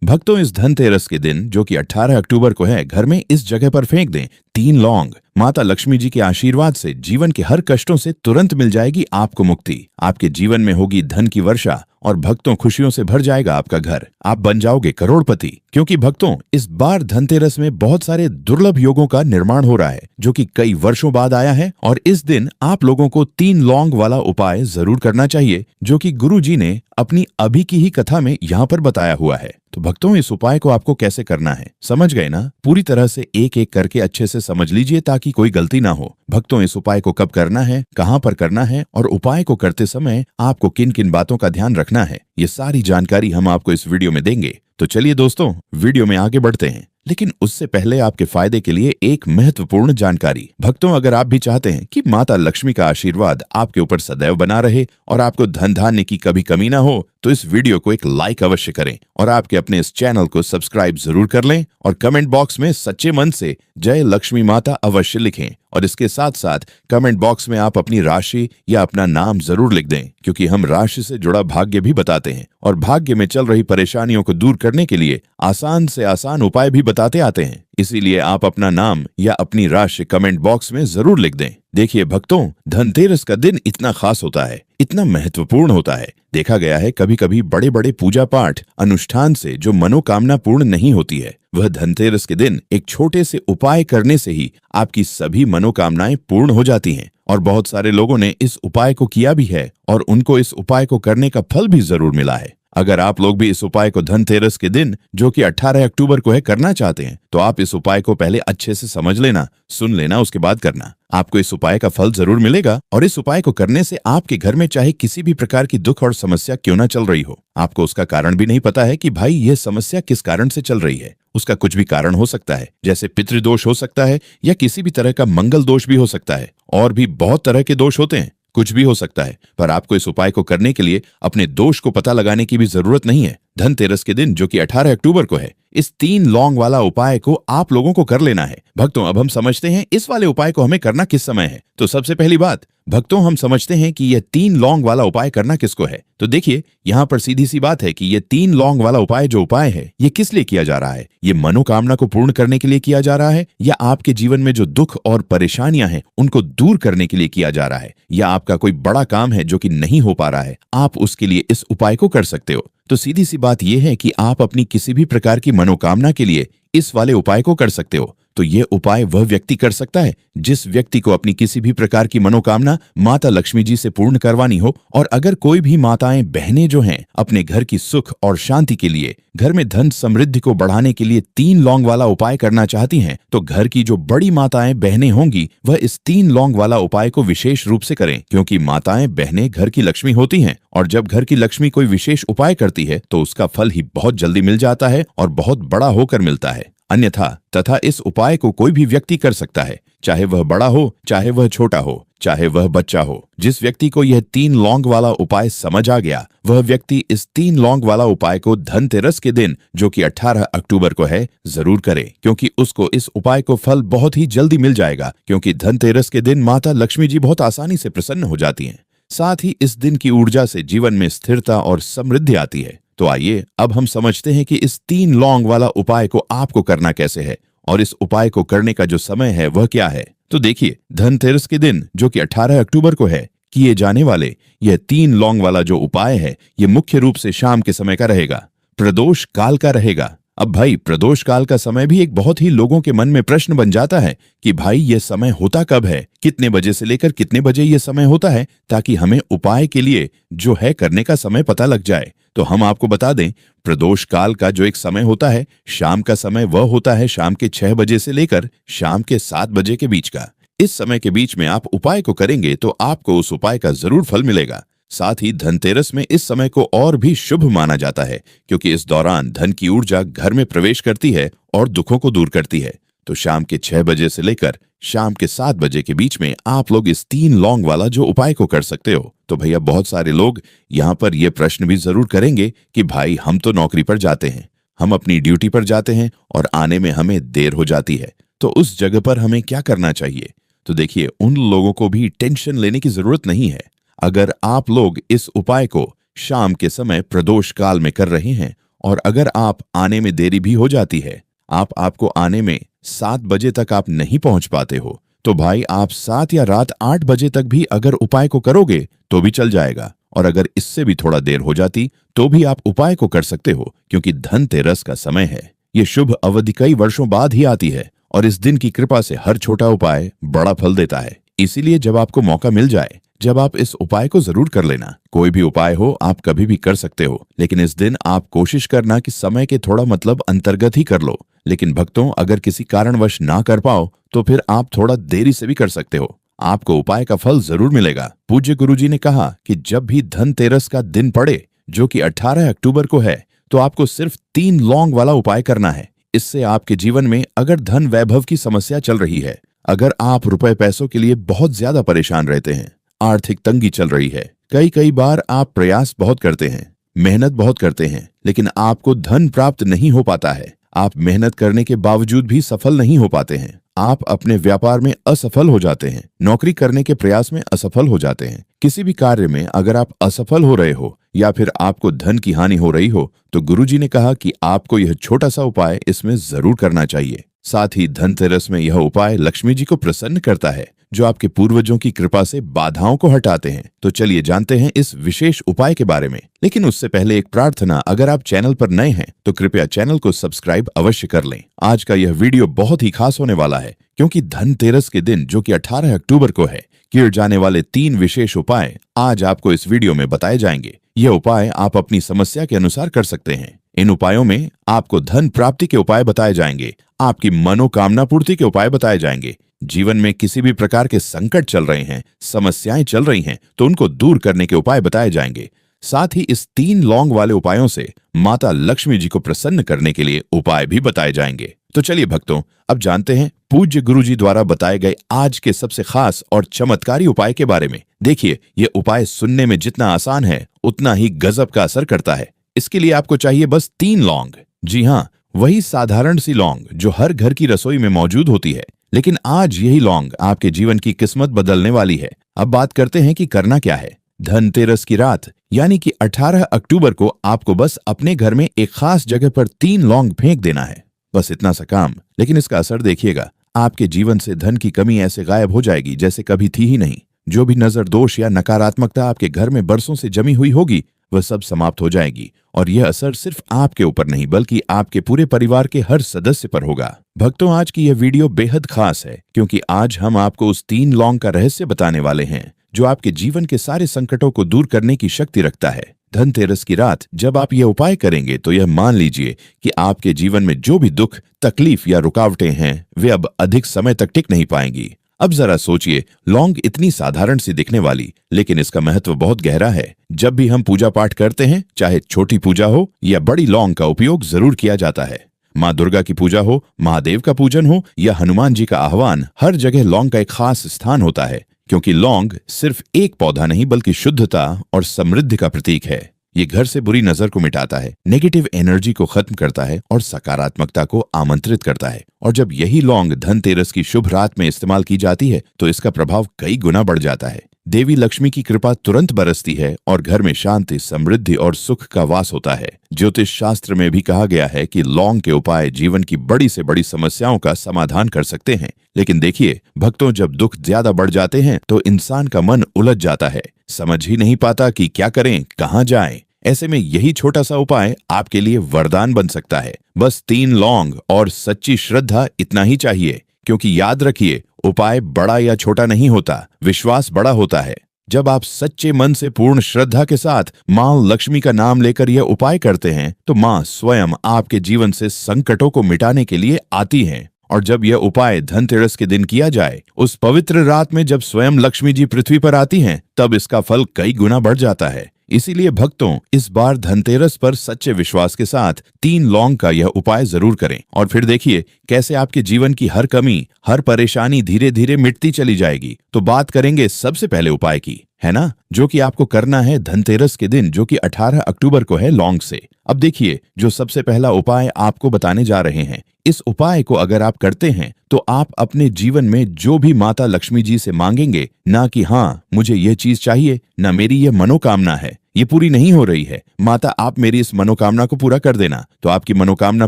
भक्तों, इस धनतेरस के दिन जो कि 18 अक्टूबर को है, घर में इस जगह पर फेंक दें 3 लौंग। माता लक्ष्मी जी के आशीर्वाद से जीवन के हर कष्टों से तुरंत मिल जाएगी आपको मुक्ति। आपके जीवन में होगी धन की वर्षा और भक्तों खुशियों से भर जाएगा आपका घर। आप बन जाओगे करोड़पति। क्योंकि भक्तों, इस बार धनतेरस में बहुत सारे दुर्लभ योगों का निर्माण हो रहा है जो कि कई वर्षों बाद आया है। और इस दिन आप लोगों को 3 लौंग वाला उपाय जरूर करना चाहिए जो कि गुरु जी ने अपनी अभी की ही कथा में यहाँ पर बताया हुआ है। तो भक्तों, इस उपाय को आपको कैसे करना है समझ गए ना? पूरी तरह से एक एक करके अच्छे से समझ लीजिए ताकि कोई गलती ना हो। भक्तों, इस उपाय को कब करना है, कहाँ पर करना है और उपाय को करते समय आपको किन किन बातों का ध्यान रखना है, ये सारी जानकारी हम आपको इस वीडियो में देंगे। तो चलिए दोस्तों, वीडियो में आगे बढ़ते हैं। लेकिन उससे पहले आपके फायदे के लिए एक महत्वपूर्ण जानकारी। भक्तों, अगर आप भी चाहते हैं कि माता लक्ष्मी का आशीर्वाद आपके ऊपर सदैव बना रहे और आपको धन धान्य की कभी कमी ना हो, तो इस वीडियो को एक लाइक अवश्य करें और आपके अपने इस चैनल को सब्सक्राइब जरूर कर लें और कमेंट बॉक्स में सच्चे मन से जय लक्ष्मी माता अवश्य लिखें। और इसके साथ साथ कमेंट बॉक्स में आप अपनी राशि या अपना नाम जरूर लिख दें, क्योंकि हम राशि से जुड़ा भाग्य भी बताते हैं और भाग्य में चल रही परेशानियों को दूर करने के लिए आसान से आसान उपाय भी बताते आते हैं। इसीलिए आप अपना नाम या अपनी राशि कमेंट बॉक्स में जरूर लिख दें। देखिए भक्तों, धनतेरस का दिन इतना खास होता है, इतना महत्वपूर्ण होता है। देखा गया है कभी कभी बड़े बड़े पूजा पाठ अनुष्ठान से जो मनोकामना पूर्ण नहीं होती है, वह धनतेरस के दिन एक छोटे से उपाय करने से ही आपकी सभी मनोकामनाएं पूर्ण हो जाती हैं। और बहुत सारे लोगों ने इस उपाय को किया भी है और उनको इस उपाय को करने का फल भी जरूर मिला है। अगर आप लोग भी इस उपाय को धनतेरस के दिन जो कि 18 अक्टूबर को है करना चाहते हैं, तो आप इस उपाय को पहले अच्छे से समझ लेना, सुन लेना, उसके बाद करना। आपको इस उपाय का फल जरूर मिलेगा। और इस उपाय को करने से आपके घर में चाहे किसी भी प्रकार की दुख और समस्या क्यों ना चल रही हो, आपको उसका कारण भी नहीं पता है कि भाई ये समस्या किस कारण से चल रही है। उसका कुछ भी कारण हो सकता है, जैसे पितृदोष हो सकता है या किसी भी तरह का मंगल दोष भी हो सकता है, और भी बहुत तरह के दोष होते हैं, कुछ भी हो सकता है। पर आपको इस उपाय को करने के लिए अपने दोष को पता लगाने की भी जरूरत नहीं है। धनतेरस के दिन जो कि 18 अक्टूबर को है, इस 3 लौंग वाला उपाय को आप लोगों को कर लेना है। भक्तों, अब हम समझते हैं इस वाले उपाय को हमें करना किस समय है। तो सबसे पहली बात भक्तों, हम समझते हैं कि यह 3 लौंग वाला उपाय करना किसको है। तो देखिए, यहाँ पर सीधी सी बात है कि यह 3 लौंग वाला उपाय जो उपाय है, ये किस लिए किया जा रहा है? ये मनोकामना को पूर्ण करने के लिए किया जा रहा है, या आपके जीवन में जो दुख और परेशानियां हैं उनको दूर करने के लिए किया जा रहा है, या आपका कोई बड़ा काम है जो कि नहीं हो पा रहा है, आप उसके लिए इस उपाय को कर सकते हो। तो सीधी सी बात यह है कि आप अपनी किसी भी प्रकार की मनोकामना के लिए इस वाले उपाय को कर सकते हो। तो ये उपाय वह व्यक्ति कर सकता है जिस व्यक्ति को अपनी किसी भी प्रकार की मनोकामना माता लक्ष्मी जी से पूर्ण करवानी हो। और अगर कोई भी माताएं बहनें जो हैं अपने घर की सुख और शांति के लिए, घर में धन समृद्धि को बढ़ाने के लिए 3 लौंग वाला उपाय करना चाहती हैं, तो घर की जो बड़ी माताएं बहनें होंगी वह इस 3 लौंग वाला उपाय को विशेष रूप से करें, क्योंकि माताएं बहनें घर की लक्ष्मी होती हैं। और जब घर की लक्ष्मी कोई विशेष उपाय करती है तो उसका फल ही बहुत जल्दी मिल जाता है और बहुत बड़ा होकर मिलता है। अन्यथा तथा इस उपाय को कोई भी व्यक्ति कर सकता है, चाहे वह बड़ा हो, चाहे वह छोटा हो, चाहे वह बच्चा हो। जिस व्यक्ति को यह 3 लौंग वाला उपाय समझ आ गया, वह व्यक्ति इस 3 लौंग वाला उपाय को धनतेरस के दिन जो कि 18 अक्टूबर को है जरूर करे, क्योंकि उसको इस उपाय को फल बहुत ही जल्दी मिल जाएगा। क्योंकि धनतेरस के दिन माता लक्ष्मी जी बहुत आसानी से प्रसन्न हो जाती हैं। साथ ही इस दिन की ऊर्जा से जीवन में स्थिरता और समृद्धि आती है। तो आइए अब हम समझते हैं कि इस 3 लौंग वाला उपाय को आपको करना कैसे है और इस उपाय को करने का जो समय है वह क्या है। तो देखिए, धनतेरस के दिन जो कि 18 अक्टूबर को है किए जाने वाले यह 3 लौंग वाला जो उपाय है, ये मुख्य रूप से शाम के समय का रहेगा, प्रदोष काल का रहेगा। अब भाई, प्रदोष काल का समय भी एक बहुत ही लोगों के मन में प्रश्न बन जाता है कि भाई ये समय होता कब है, कितने बजे से लेकर कितने बजे ये समय होता है, ताकि हमें उपाय के लिए जो है करने का समय पता लग जाए। तो हम आपको बता दें, प्रदोष काल का जो एक समय होता है, शाम का समय, वह होता है शाम के 6 बजे से लेकर शाम के 7 बजे के बीच का। इस समय के बीच में आप उपाय को करेंगे तो आपको उस उपाय का जरूर फल मिलेगा। साथ ही धनतेरस में इस समय को और भी शुभ माना जाता है, क्योंकि इस दौरान धन की ऊर्जा घर में प्रवेश करती है और दुखों को दूर करती है। तो शाम के 6 बजे से लेकर शाम के 7 बजे के बीच में आप लोग इस 3 लौंग वाला जो उपाय को कर सकते हो। तो भैया, बहुत सारे लोग यहाँ पर ये प्रश्न भी जरूर करेंगे कि भाई, हम तो नौकरी पर जाते हैं, हम अपनी ड्यूटी पर जाते हैं और आने में हमें देर हो जाती है, तो उस जगह पर हमें क्या करना चाहिए? तो देखिए, उन लोगों को भी टेंशन लेने की जरूरत नहीं है। अगर आप लोग इस उपाय को शाम के समय प्रदोष काल में कर रहे हैं और अगर आप आने में देरी भी हो जाती है, आपको आने में 7 बजे तक आप नहीं पहुंच पाते हो, तो भाई आप 7 या रात 8 बजे तक भी अगर उपाय को करोगे तो भी चल जाएगा। और अगर इससे भी थोड़ा देर हो जाती तो भी आप उपाय को कर सकते हो, क्योंकि धनतेरस का समय है। ये शुभ अवधि कई वर्षों बाद ही आती है और इस दिन की कृपा से हर छोटा उपाय बड़ा फल देता है। इसीलिए जब आपको मौका मिल जाए, जब आप इस उपाय को जरूर कर लेना। कोई भी उपाय हो आप कभी भी कर सकते हो, लेकिन इस दिन आप कोशिश करना कि समय के थोड़ा अंतर्गत ही कर लो। लेकिन भक्तों, अगर किसी कारणवश ना कर पाओ तो फिर आप थोड़ा देरी से भी कर सकते हो, आपको उपाय का फल जरूर मिलेगा। पूज्य गुरुजी ने कहा कि जब भी धनतेरस का दिन पड़े, जो कि 18 अक्टूबर को है, तो आपको सिर्फ 3 लौंग वाला उपाय करना है। इससे आपके जीवन में अगर धन वैभव की समस्या चल रही है, अगर आप रुपए पैसों के लिए बहुत ज्यादा परेशान रहते हैं, आर्थिक तंगी चल रही है, कई बार आप प्रयास बहुत करते हैं, मेहनत बहुत करते हैं, लेकिन आपको धन प्राप्त नहीं हो पाता है, आप मेहनत करने के बावजूद भी सफल नहीं हो पाते हैं, आप अपने व्यापार में असफल हो जाते हैं, नौकरी करने के प्रयास में असफल हो जाते हैं, किसी भी कार्य में अगर आप असफल हो रहे हो या फिर आपको धन की हानि हो रही हो, तो गुरुजी ने कहा कि आपको यह छोटा सा उपाय इसमें जरूर करना चाहिए। साथ ही धनतेरस में यह उपाय लक्ष्मी जी को प्रसन्न करता है, जो आपके पूर्वजों की कृपा से बाधाओं को हटाते हैं। तो चलिए जानते हैं इस विशेष उपाय के बारे में। लेकिन उससे पहले एक प्रार्थना, अगर आप चैनल पर नए हैं तो कृपया चैनल को सब्सक्राइब अवश्य कर लें। आज का यह वीडियो बहुत ही खास होने वाला है, क्योंकि धनतेरस के दिन, जो कि 18 अक्टूबर को है, किए जाने वाले 3 विशेष उपाय आज आपको इस वीडियो में बताए जाएंगे। यह उपाय आप अपनी समस्या के अनुसार कर सकते हैं। इन उपायों में आपको धन प्राप्ति के उपाय बताए जाएंगे, आपकी मनोकामना पूर्ति के उपाय बताए जाएंगे। जीवन में किसी भी प्रकार के संकट चल रहे हैं, समस्याएं चल रही हैं, तो उनको दूर करने के उपाय बताए जाएंगे। साथ ही इस 3 लौंग वाले उपायों से माता लक्ष्मी जी को प्रसन्न करने के लिए उपाय भी बताए जाएंगे। तो चलिए भक्तों, अब जानते हैं पूज्य गुरुजी द्वारा बताए गए आज के सबसे खास और चमत्कारी उपाय के बारे में। देखिए, यह उपाय सुनने में जितना आसान है, उतना ही गजब का असर करता है। इसके लिए आपको चाहिए बस 3 लौंग। जी हाँ, वही साधारण सी लौंग जो हर घर की रसोई में मौजूद होती है, लेकिन आज यही लौंग आपके जीवन की किस्मत बदलने वाली है। अब बात करते हैं कि करना क्या है। धनतेरस की रात यानी कि 18 अक्टूबर को आपको बस अपने घर में एक खास जगह पर 3 लौंग फेंक देना है। बस इतना सा काम, लेकिन इसका असर देखिएगा। आपके जीवन से धन की कमी ऐसे गायब हो जाएगी जैसे कभी थी ही नहीं। जो भी नजर दोष या नकारात्मकता आपके घर में बरसों से जमी हुई होगी, वह सब समाप्त हो जाएगी। और यह असर सिर्फ आपके ऊपर नहीं, बल्कि आपके पूरे परिवार के हर सदस्य पर होगा। भक्तों, आज की यह वीडियो बेहद खास है, क्योंकि आज हम आपको उस 3 लौंग का रहस्य बताने वाले हैं, जो आपके जीवन के सारे संकटों को दूर करने की शक्ति रखता है। धनतेरस की रात जब आप यह उपाय करेंगे, तो यह मान लीजिए कि आपके जीवन में जो भी दुख, तकलीफ या रुकावटें हैं, वे अब अधिक समय तक टिक नहीं पाएंगी। अब जरा सोचिए, लौंग इतनी साधारण सी दिखने वाली, लेकिन इसका महत्व बहुत गहरा है। जब भी हम पूजा पाठ करते हैं, चाहे छोटी पूजा हो या बड़ी, लौंग का उपयोग जरूर किया जाता है। माँ दुर्गा की पूजा हो, महादेव का पूजन हो या हनुमान जी का आह्वान, हर जगह लौंग का एक खास स्थान होता है, क्योंकि लौंग सिर्फ एक पौधा नहीं, बल्कि शुद्धता और समृद्धि का प्रतीक है। ये घर से बुरी नजर को मिटाता है, नेगेटिव एनर्जी को खत्म करता है और सकारात्मकता को आमंत्रित करता है। और जब यही लौंग धनतेरस की शुभ रात में इस्तेमाल की जाती है, तो इसका प्रभाव कई गुना बढ़ जाता है। देवी लक्ष्मी की कृपा तुरंत बरसती है और घर में शांति, समृद्धि और सुख का वास होता है। ज्योतिष शास्त्र में भी कहा गया है कि लौंग के उपाय जीवन की बड़ी से बड़ी समस्याओं का समाधान कर सकते हैं। लेकिन देखिए भक्तों, जब दुख ज्यादा बढ़ जाते हैं तो इंसान का मन उलझ जाता है, समझ ही नहीं पाता कि क्या करें, कहाँ जाएं। ऐसे में यही छोटा सा उपाय आपके लिए वरदान बन सकता है। बस 3 लौंग और सच्ची श्रद्धा, इतना ही चाहिए। क्योंकि याद रखिए, उपाय बड़ा या छोटा नहीं होता, विश्वास बड़ा होता है। जब आप सच्चे मन से पूर्ण श्रद्धा के साथ माँ लक्ष्मी का नाम लेकर यह उपाय करते हैं, तो माँ स्वयं आपके जीवन से संकटों को मिटाने के लिए आती हैं। और जब यह उपाय धनतेरस के दिन किया जाए, उस पवित्र रात में जब स्वयं लक्ष्मी जी पृथ्वी पर आती हैं, तब इसका फल कई गुना बढ़ जाता है। इसीलिए भक्तों, इस बार धनतेरस पर सच्चे विश्वास के साथ 3 लौंग का यह उपाय जरूर करें। और फिर देखिए कैसे आपके जीवन की हर कमी, हर परेशानी धीरे धीरे मिटती चली जाएगी। तो बात करेंगे सबसे पहले उपाय की। है ना, जो कि आपको करना है धनतेरस के दिन, जो कि 18 अक्टूबर को है, लौंग से। अब देखिए, जो सबसे पहला उपाय आपको बताने जा रहे हैं, इस उपाय को अगर आप करते हैं तो आप अपने जीवन में जो भी माता लक्ष्मी जी से मांगेंगे, ना कि हाँ मुझे ये चीज चाहिए, ना मेरी ये मनोकामना है, ये पूरी नहीं हो रही है, माता आप मेरी इस मनोकामना को पूरा कर देना, तो आपकी मनोकामना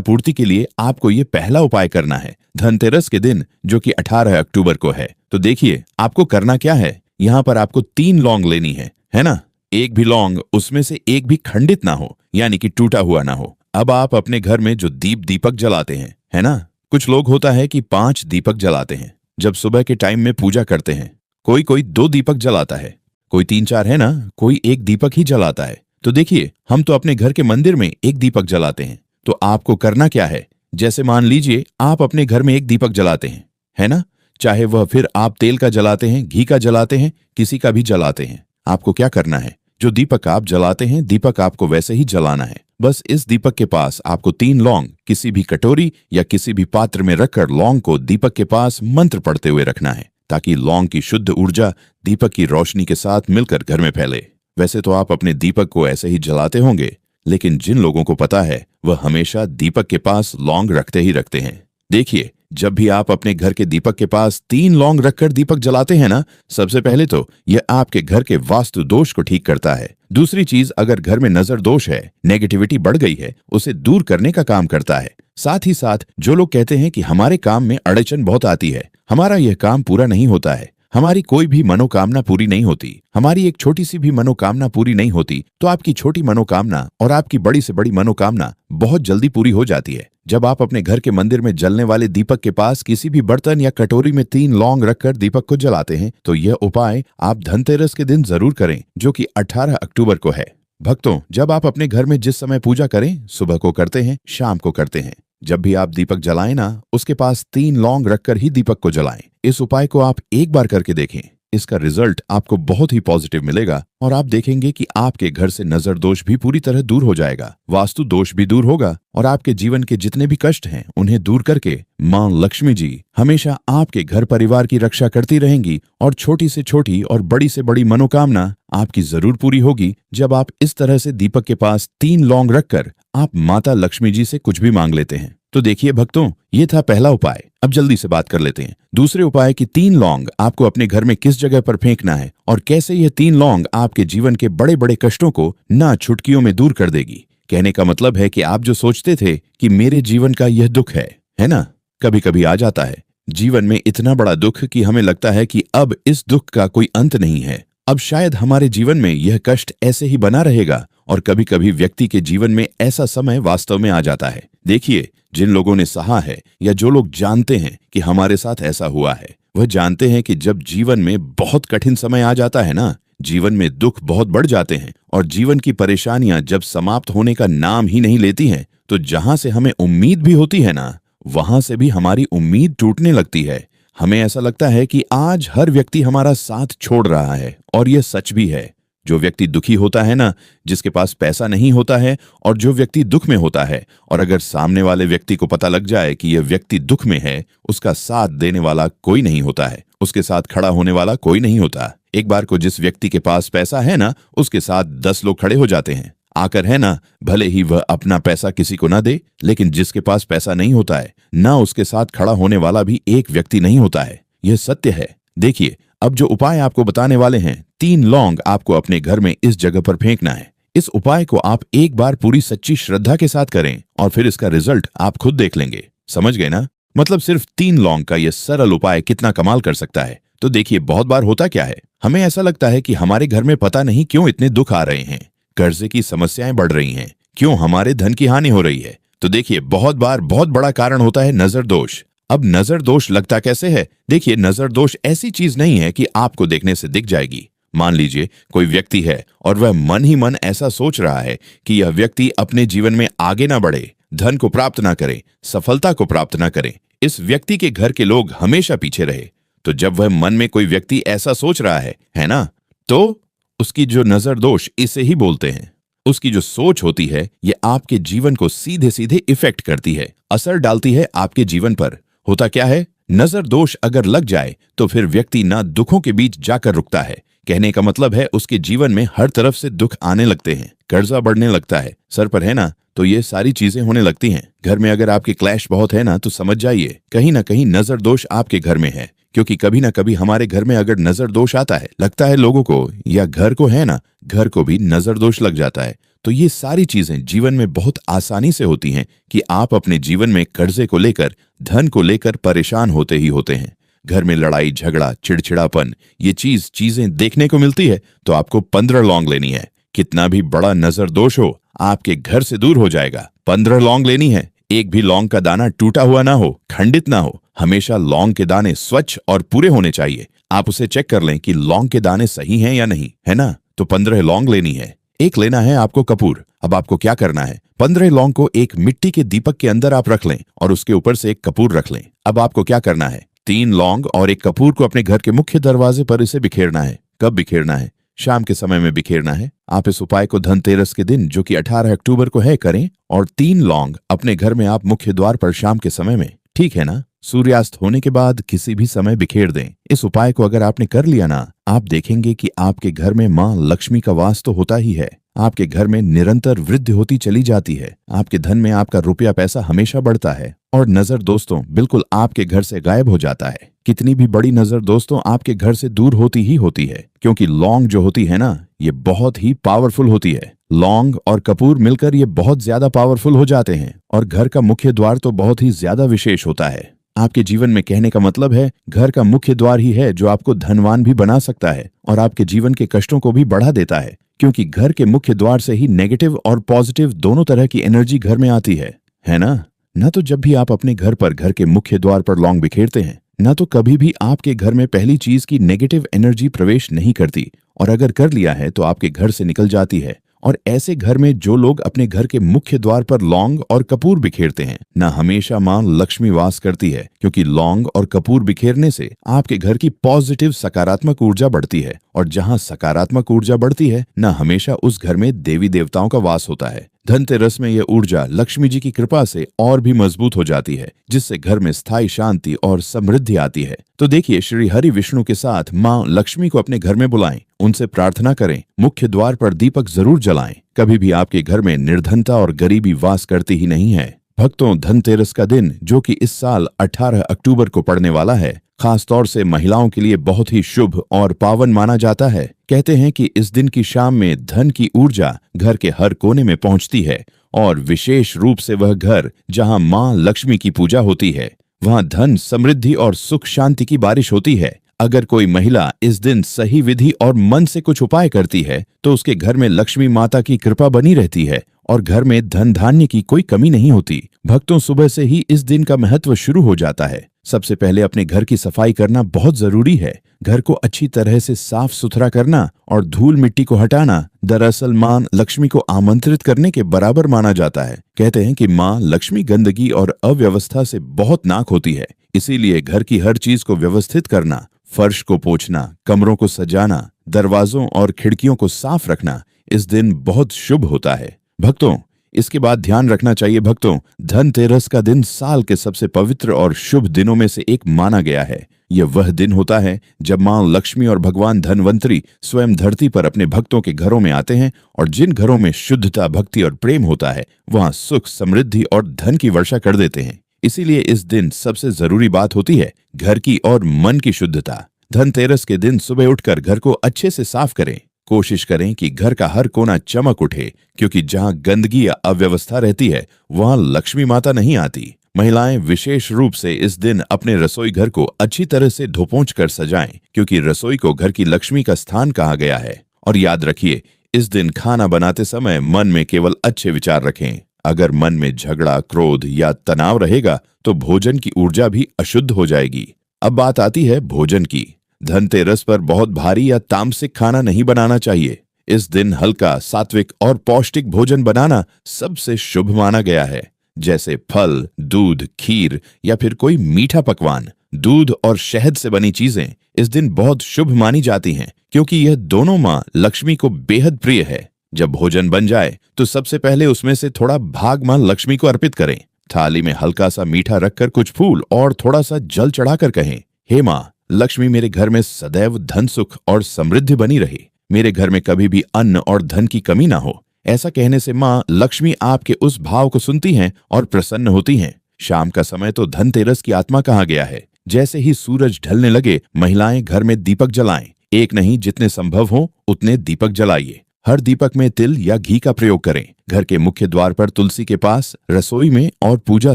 पूर्ति के लिए आपको ये पहला उपाय करना है धनतेरस के दिन, जो कि 18 अक्टूबर को है। तो देखिए, आपको करना क्या है, यहाँ पर आपको 3 लौंग लेनी है ना। एक भी लौंग उसमें से एक भी खंडित ना हो, यानी कि टूटा हुआ ना हो। अब आप अपने घर में जो दीपक जलाते हैं, है ना, कुछ लोग होता है कि 5 दीपक जलाते हैं जब सुबह के टाइम में पूजा करते हैं। कोई 2 दीपक जलाता है, कोई 3-4, है ना, कोई 1 दीपक ही जलाता है। तो देखिए, हम तो अपने घर के मंदिर में 1 दीपक जलाते हैं। तो आपको करना क्या है, जैसे मान लीजिए आप अपने घर में 1 दीपक जलाते हैं, है ना, चाहे वह फिर आप तेल का जलाते हैं, घी का जलाते हैं, किसी का भी जलाते हैं, आपको क्या करना है, जो दीपक आप जलाते हैं, दीपक आपको वैसे ही जलाना है। बस इस दीपक के पास आपको 3 लौंग किसी भी कटोरी या किसी भी पात्र में रखकर लौंग को दीपक के पास मंत्र पढ़ते हुए रखना है, ताकि लौंग की शुद्ध ऊर्जा दीपक की रोशनी के साथ मिलकर घर में फैले। वैसे तो आप अपने दीपक को ऐसे ही जलाते होंगे, लेकिन जिन लोगों को पता है वह हमेशा दीपक के पास लौंग रखते ही रखते हैं। देखिए, जब भी आप अपने घर के दीपक के पास 3 लौंग रखकर दीपक जलाते हैं ना, सबसे पहले तो यह आपके घर के वास्तु दोष को ठीक करता है। दूसरी चीज, अगर घर में नजर दोष है, नेगेटिविटी बढ़ गई है, उसे दूर करने का काम करता है। साथ ही साथ जो लोग कहते हैं कि हमारे काम में अड़चन बहुत आती है, हमारा यह काम पूरा नहीं होता है, हमारी कोई भी मनोकामना पूरी नहीं होती, हमारी एक छोटी सी भी मनोकामना पूरी नहीं होती, तो आपकी छोटी मनोकामना और आपकी बड़ी से बड़ी मनोकामना बहुत जल्दी पूरी हो जाती है। जब आप अपने घर के मंदिर में जलने वाले दीपक के पास किसी भी बर्तन या कटोरी में 3 लौंग रखकर दीपक को जलाते हैं, तो यह उपाय आप धनतेरस के दिन जरूर करें, जो कि 18 अक्टूबर को है। भक्तों, जब आप अपने घर में जिस समय पूजा करें, सुबह को करते हैं, शाम को करते हैं, जब भी आप दीपक जलाएं ना, उसके पास 3 लौंग रखकर ही दीपक को जलाएं। इस उपाय को आप एक बार करके देखें, इसका रिजल्ट आपको बहुत ही पॉजिटिव मिलेगा और आप देखेंगे कि आपके घर से नजर दोष भी पूरी तरह दूर हो जाएगा, वास्तु दोष भी दूर होगा और आपके जीवन के जितने भी कष्ट हैं उन्हें दूर करके मां लक्ष्मी जी हमेशा आपके घर परिवार की रक्षा करती रहेंगी और छोटी से छोटी और बड़ी से बड़ी मनोकामना आपकी जरूर पूरी होगी, जब आप इस तरह से दीपक के पास 3 लौंग रखकर आप माता लक्ष्मी जी से कुछ भी मांग लेते हैं। तो देखिए भक्तों, ये था पहला उपाय। अब जल्दी से बात कर लेते हैं दूसरे उपाय की। 3 लौंग आपको अपने घर में किस जगह पर फेंकना है और कैसे ये 3 लौंग आपके जीवन के बड़े बड़े कष्टों को ना चुटकियों में दूर कर देगी। कहने का मतलब है कि आप जो सोचते थे कि मेरे जीवन का यह दुख है ना, कभी कभी आ जाता है जीवन में इतना बड़ा दुख कि हमें लगता है कि अब इस दुख का कोई अंत नहीं है, अब शायद हमारे जीवन में यह कष्ट ऐसे ही बना रहेगा। और कभी कभी व्यक्ति के जीवन में ऐसा समय वास्तव में आ जाता है। देखिए, जिन लोगों ने सहा है या जो लोग जानते हैं कि हमारे साथ ऐसा हुआ है, वह जानते हैं कि जब जीवन में बहुत कठिन समय आ जाता है ना, जीवन में दुख बहुत बढ़ जाते हैं और जीवन की परेशानियां जब समाप्त होने का नाम ही नहीं लेती हैं, तो जहां से हमें उम्मीद भी होती है ना, वहां से भी हमारी उम्मीद टूटने लगती है। हमें ऐसा लगता है कि आज हर व्यक्ति हमारा साथ छोड़ रहा है और यह सच भी है। जो व्यक्ति दुखी होता है ना, जिसके पास पैसा नहीं होता है और जो व्यक्ति दुख में होता है, और अगर सामने वाले व्यक्ति को पता लग जाए कि यह व्यक्ति दुख में है, उसका साथ देने वाला कोई नहीं होता है, उसके साथ खड़ा होने वाला कोई नहीं होता। एक बार को जिस व्यक्ति के पास पैसा है ना, उसके साथ 10 लोग खड़े हो जाते हैं आकर, है ना, भले ही वह अपना पैसा किसी को ना दे, लेकिन जिसके पास पैसा नहीं होता है ना, उसके साथ खड़ा होने वाला भी एक व्यक्ति नहीं होता है। यह सत्य है। देखिए, अब जो उपाय आपको बताने वाले हैं, 3 लौंग आपको अपने घर में इस जगह पर फेंकना है। इस उपाय को आप एक बार पूरी सच्ची श्रद्धा के साथ करें और फिर इसका रिजल्ट आप खुद देख लेंगे। समझ गए ना? मतलब सिर्फ 3 लौंग का यह सरल उपाय कितना कमाल कर सकता है। तो देखिए, बहुत बार होता क्या है, हमें ऐसा लगता है कि हमारे घर में पता नहीं क्यों इतने दुख आ रहे हैं, कर्जे की समस्याएं बढ़ रही हैं, क्यों हमारे धन की हानि हो रही है। तो देखिए, बहुत बार बहुत बड़ा कारण होता है नजर दोष। अब नजर दोष लगता कैसे है? देखिए, नजर दोष ऐसी चीज नहीं है कि आपको देखने से दिख जाएगी। मान लीजिए कोई व्यक्ति है और वह मन ही मन ऐसा सोच रहा है कि यह व्यक्ति अपने जीवन में आगे ना बढ़े, धन को प्राप्त ना करे, सफलता को प्राप्त ना करे, इस व्यक्ति के घर के लोग हमेशा पीछे रहे। तो जब वह मन में कोई व्यक्ति ऐसा सोच रहा है ना, तो उसकी जो नजर दोष इसे ही बोलते हैं। उसकी जो सोच होती है, ये आपके जीवन को सीधे सीधे इफेक्ट करती है, असर डालती है आपके जीवन पर। होता क्या है, नजर दोष अगर लग जाए तो फिर व्यक्ति ना दुखों के बीच जाकर रुकता है, कहने का मतलब है उसके जीवन में हर तरफ से दुख आने लगते हैं, कर्जा बढ़ने लगता है, सर पर है ना, तो ये सारी चीजें होने लगती हैं। घर में अगर आपके क्लैश बहुत है ना, तो समझ जाइए कहीं ना कहीं नजर दोष आपके घर में है। क्योंकि कभी ना कभी हमारे घर में अगर नजर दोष आता है, लगता है लोगों को या घर को है ना, घर को भी नजर दोष लग जाता है। तो ये सारी चीजें जीवन में बहुत आसानी से होती हैं कि आप अपने जीवन में कर्जे को लेकर, धन को लेकर परेशान होते ही होते हैं। घर में लड़ाई झगड़ा, चिड़चिड़ापन, ये चीजें देखने को मिलती है तो आपको 15 लौंग लेनी है। कितना भी बड़ा नजर दोष हो, आपके घर से दूर हो जाएगा। 15 लौंग लेनी है। एक भी लौंग का दाना टूटा हुआ ना हो, खंडित ना हो। हमेशा लौंग के दाने स्वच्छ और पूरे होने चाहिए। आप उसे चेक कर लें कि लौंग के दाने सही हैं या नहीं, है ना? तो 15 लौंग लेनी है। एक लेना है आपको कपूर। अब आपको क्या करना है, 15 लौंग को एक मिट्टी के दीपक के अंदर आप रख लें और उसके ऊपर से एक कपूर रख लें। अब आपको क्या करना है, 3 लौंग और एक कपूर को अपने घर के मुख्य दरवाजे पर इसे बिखेरना है। कब बिखेरना है? शाम के समय में बिखेरना है। आप इस उपाय को धनतेरस के दिन, जो कि 18 अक्टूबर को है, करें। और 3 लौंग अपने घर में आप मुख्य द्वार पर शाम के समय में, ठीक है ना, सूर्यास्त होने के बाद किसी भी समय बिखेर दें। इस उपाय को अगर आपने कर लिया ना, आप देखेंगे कि आपके घर में माँ लक्ष्मी का वास तो होता ही है। आपके घर में निरंतर वृद्धि होती चली जाती है। आपके धन में आपका रुपया पैसा हमेशा बढ़ता है और नजर दोस्तों बिल्कुल आपके घर से गायब हो जाता है। कितनी भी बड़ी नजर दोस्तों आपके घर से दूर होती ही होती है, क्योंकि लौंग जो होती है ना, ये बहुत ही पावरफुल होती है। लौंग और कपूर मिलकर ये बहुत ज्यादा पावरफुल हो जाते हैं और घर का मुख्य द्वार तो बहुत ही ज्यादा विशेष होता है। आपके जीवन में, कहने का मतलब है, घर का मुख्य द्वार ही है जो आपको धनवान भी बना सकता है और आपके जीवन के कष्टों को भी बढ़ा देता है। क्योंकि घर के मुख्य द्वार से ही नेगेटिव और पॉजिटिव दोनों तरह की एनर्जी घर में आती है ना? ना तो जब भी आप अपने घर पर, घर के मुख्य द्वार पर लौंग बिखेरते हैं, ना तो कभी भी आपके घर में पहली चीज की नेगेटिव एनर्जी प्रवेश नहीं करती, और अगर कर लिया है तो आपके घर से निकल जाती है। और ऐसे घर में जो लोग अपने घर के मुख्य द्वार पर लौंग और कपूर बिखेरते हैं ना, हमेशा मां लक्ष्मी वास करती है। क्योंकि लौंग और कपूर बिखेरने से आपके घर की पॉजिटिव सकारात्मक ऊर्जा बढ़ती है, और जहां सकारात्मक ऊर्जा बढ़ती है ना, हमेशा उस घर में देवी देवताओं का वास होता है। धनतेरस में यह ऊर्जा लक्ष्मी जी की कृपा से और भी मजबूत हो जाती है, जिससे घर में स्थायी शांति और समृद्धि आती है। तो देखिए, श्री हरि विष्णु के साथ मां लक्ष्मी को अपने घर में बुलाएं, उनसे प्रार्थना करें, मुख्य द्वार पर दीपक जरूर जलाएं। कभी भी आपके घर में निर्धनता और गरीबी वास करती ही नहीं है। भक्तों, धनतेरस का दिन, जो कि इस साल 18 अक्टूबर को पड़ने वाला है, खास तौर से महिलाओं के लिए बहुत ही शुभ और पावन माना जाता है। कहते हैं कि इस दिन की शाम में धन की ऊर्जा घर के हर कोने में पहुंचती है, और विशेष रूप से वह घर जहां मां लक्ष्मी की पूजा होती है, वहां धन, समृद्धि और सुख शांति की बारिश होती है। अगर कोई महिला इस दिन सही विधि और मन से कुछ उपाय करती है, तो उसके घर में लक्ष्मी माता की कृपा बनी रहती है और घर में धन धान्य की कोई कमी नहीं होती। भक्तों, सुबह से ही इस दिन का महत्व शुरू हो जाता है। सबसे पहले अपने घर की सफाई करना बहुत जरूरी है। घर को अच्छी तरह से साफ सुथरा करना और धूल मिट्टी को हटाना दरअसल मां लक्ष्मी को आमंत्रित करने के बराबर माना जाता है। कहते हैं कि मां लक्ष्मी गंदगी और अव्यवस्था से बहुत नाक होती है। इसीलिए घर की हर चीज को व्यवस्थित करना, फर्श को पोंछना, कमरों को सजाना, दरवाजों और खिड़कियों को साफ रखना इस दिन बहुत शुभ होता है। भक्तों, इसके बाद ध्यान रखना चाहिए भक्तों, धनतेरस का दिन साल के सबसे पवित्र और शुभ दिनों में से एक माना गया है। यह वह दिन होता है जब मां लक्ष्मी और भगवान धनवंतरी स्वयं धरती पर अपने भक्तों के घरों में आते हैं, और जिन घरों में शुद्धता, भक्ति और प्रेम होता है, वहां सुख, समृद्धि और धन की वर्षा कर देते हैं। इसीलिए इस दिन सबसे जरूरी बात होती है घर की और मन की शुद्धता। धनतेरस के दिन सुबह उठकर घर को अच्छे से साफ करें। कोशिश करें कि घर का हर कोना चमक उठे, क्योंकि जहां गंदगी या अव्यवस्था रहती है, वहां लक्ष्मी माता नहीं आती। महिलाएं विशेष रूप से इस दिन अपने रसोई घर को अच्छी तरह से धोपोंछ कर सजाएं, क्योंकि रसोई को घर की लक्ष्मी का स्थान कहा गया है। और याद रखिए, इस दिन खाना बनाते समय मन में केवल अच्छे विचार रखें। अगर मन में झगड़ा, क्रोध या तनाव रहेगा तो भोजन की ऊर्जा भी अशुद्ध हो जाएगी। अब बात आती है भोजन की। धनतेरस पर बहुत भारी या तामसिक खाना नहीं बनाना चाहिए। इस दिन हल्का, सात्विक और पौष्टिक भोजन बनाना सबसे शुभ माना गया है, जैसे फल, दूध, खीर या फिर कोई मीठा पकवान। दूध और शहद से बनी चीजें इस दिन बहुत शुभ मानी जाती हैं, क्योंकि यह दोनों मां लक्ष्मी को बेहद प्रिय है। जब भोजन बन जाए तो सबसे पहले उसमें से थोड़ा भाग मां लक्ष्मी को अर्पित करें। थाली में हल्का सा मीठा रखकर कुछ फूल और थोड़ा सा जल चढ़ाकर कहें, हे मां, लक्ष्मी मेरे घर में सदैव धन सुख और समृद्धि बनी रहे। मेरे घर में कभी भी अन्न और धन की कमी ना हो। ऐसा कहने से माँ लक्ष्मी आपके उस भाव को सुनती हैं और प्रसन्न होती हैं। शाम का समय तो धनतेरस की आत्मा कहा गया है। जैसे ही सूरज ढलने लगे महिलाएं घर में दीपक जलाएं। एक नहीं, जितने संभव हो उतने दीपक जलाइए। हर दीपक में तिल या घी का प्रयोग करें। घर के मुख्य द्वार पर, तुलसी के पास, रसोई में और पूजा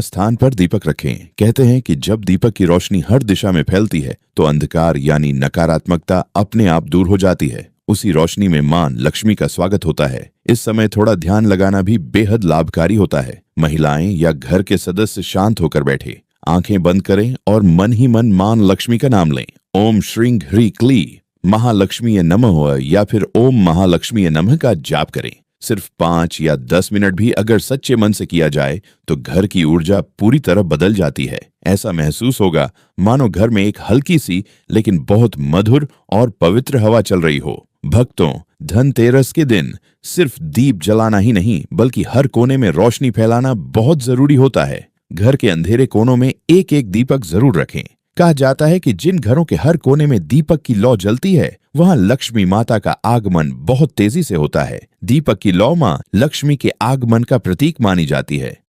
स्थान पर दीपक रखें। कहते हैं कि जब दीपक की रोशनी हर दिशा में फैलती है तो अंधकार यानी नकारात्मकता अपने आप दूर हो जाती है। उसी रोशनी में मां लक्ष्मी का स्वागत होता है। इस समय थोड़ा ध्यान लगाना भी बेहद लाभकारी होता है। महिलाएं या घर के सदस्य शांत होकर बैठे, आंखें बंद करें और मन ही मन मां लक्ष्मी का नाम लें। ओम श्रीं ह्रीं क्ली महालक्ष्मी नमः या फिर ओम महालक्ष्मी नमः का जाप करें। सिर्फ 5 या 10 मिनट भी अगर सच्चे मन से किया जाए तो घर की ऊर्जा पूरी तरह बदल जाती है। ऐसा महसूस होगा मानो घर में एक हल्की सी लेकिन बहुत मधुर और पवित्र हवा चल रही हो। भक्तों, धनतेरस के दिन सिर्फ दीप जलाना ही नहीं बल्कि हर कोने में रोशनी फैलाना बहुत जरूरी होता है। घर के अंधेरे कोनों में एक एक दीपक जरूर रखें। कहा जाता है कि जिन घरों के हर कोने में दीपक की लौ जलती है वहां लक्ष्मी माता का आगमन बहुत तेजी से होता है। दीपक की लौ मां लक्ष्मी के आगमन का प्रतीक मानी जाती है।